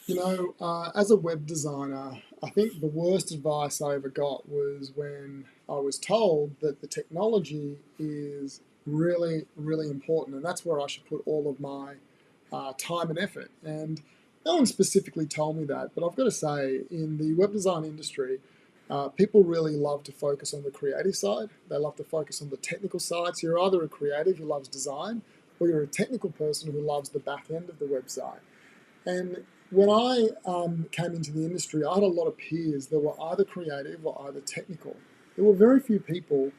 As a web designer, I think the worst advice I ever got was when I was told that the technology is really, really important, and that's where I should put all of my time and effort. And no one specifically told me that, but I've got to say, in the web design industry, people really love to focus on the creative side. They love to focus on the technical side. So you're either a creative who loves design, or you're a technical person who loves the back end of the website. And when I came into the industry, I had a lot of peers that were either creative or either technical. There were very few people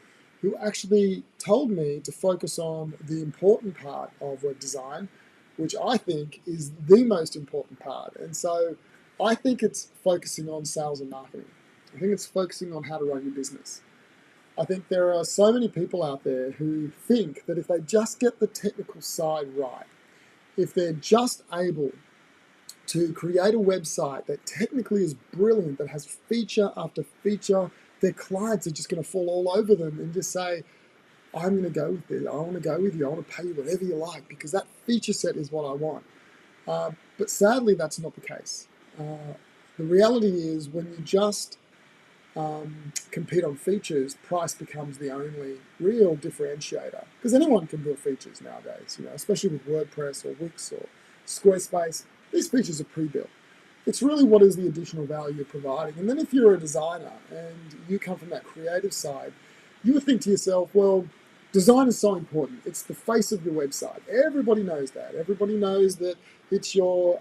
who actually told me to focus on the important part of web design, which I think is the most important part. And so I think it's focusing on sales and marketing. I think it's focusing on how to run your business. I think there are so many people out there who think that if they just get the technical side right, if they're just able to create a website that technically is brilliant, that has feature after feature, their clients are just going to fall all over them and just say, I'm going to go with it. I want to go with you. I want to pay you whatever you like because that feature set is what I want. But sadly, that's not the case. The reality is when you just compete on features, price becomes the only real differentiator. Because anyone can build features nowadays, especially with WordPress or Wix or Squarespace. These features are pre-built. It's really what is the additional value you're providing. And then if you're a designer and you come from that creative side, you would think to yourself, well, design is so important. It's the face of your website. Everybody knows that. Everybody knows that it's your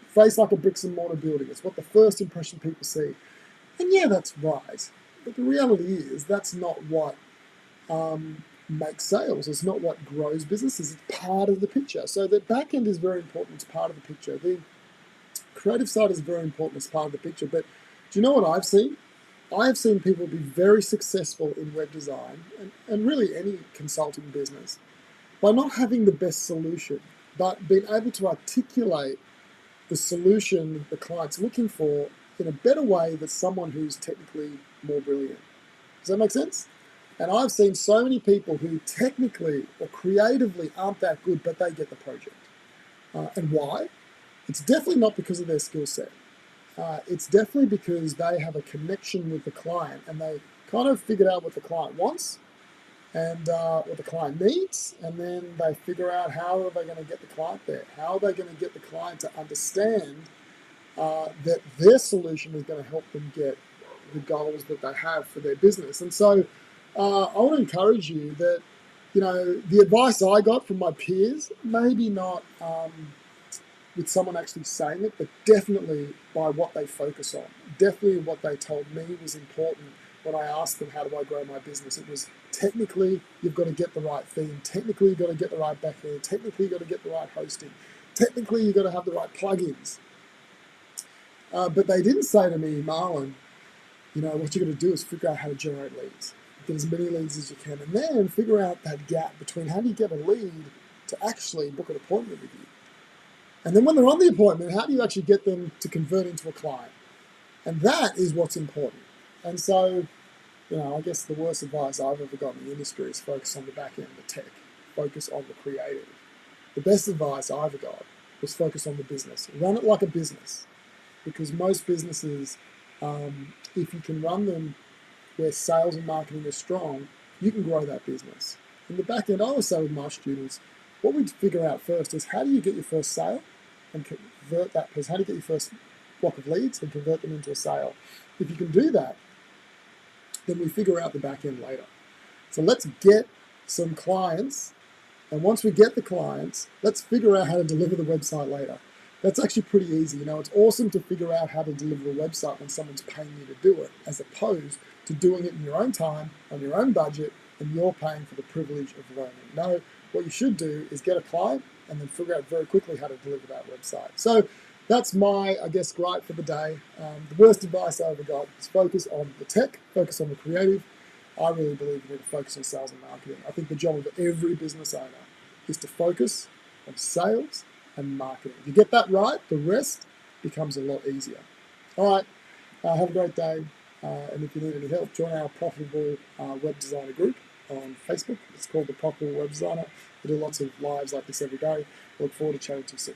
face like a bricks and mortar building. It's what the first impression people see. And yeah, that's right. But the reality is that's not what makes sales. It's not what grows businesses. It's part of the picture. So the back end is very important. It's part of the picture. The creative side is very important as part of the picture. But do you know what I've seen? I have seen people be very successful in web design and really any consulting business by not having the best solution, but being able to articulate the solution the client's looking for in a better way than someone who's technically more brilliant. Does that make sense? And I've seen so many people who technically or creatively aren't that good, but they get the project. And why? It's definitely not because of their skill set. It's definitely because they have a connection with the client and they kind of figured out what the client wants and what the client needs, and then they figure out how are they going to get the client there? How are they going to get the client to understand that their solution is going to help them get the goals that they have for their business? And so I want to encourage you that, the advice I got from my peers, maybe not with someone actually saying it, but definitely by what they focus on. Definitely what they told me was important when I asked them, how do I grow my business? It was technically, you've got to get the right theme. Technically, you've got to get the right backend. Technically, you've got to get the right hosting. Technically, you've got to have the right plugins. But they didn't say to me, Marlon, what you're going to do is figure out how to generate leads. Get as many leads as you can, and then figure out that gap between how do you get a lead to actually book an appointment with you. And then when they're on the appointment, how do you actually get them to convert into a client? And that is what's important. And so, I guess the worst advice I've ever got in the industry is focus on the back end, the tech, focus on the creative. The best advice I ever got was focus on the business. Run it like a business. Because most businesses, if you can run them where sales and marketing are strong, you can grow that business. In the back end, I always say with my students, what we figure out first is how do you get your first sale and convert that person? How do you get your first block of leads and convert them into a sale? If you can do that, then we figure out the back end later. So let's get some clients, and once we get the clients, let's figure out how to deliver the website later. That's actually pretty easy. It's awesome to figure out how to deliver a website when someone's paying you to do it, as opposed to doing it in your own time, on your own budget, and you're paying for the privilege of learning. No, what you should do is get a client and then figure out very quickly how to deliver that website. So that's my, gripe for the day. The worst advice I ever got is focus on the tech, focus on the creative. I really believe you need to focus on sales and marketing. I think the job of every business owner is to focus on sales and marketing. If you get that right, the rest becomes a lot easier. All right, have a great day. And if you need any help, join our Profitable Web Designer group on Facebook. It's called the Profitable Web Designer. We do lots of lives like this every day. I look forward to chatting to you soon.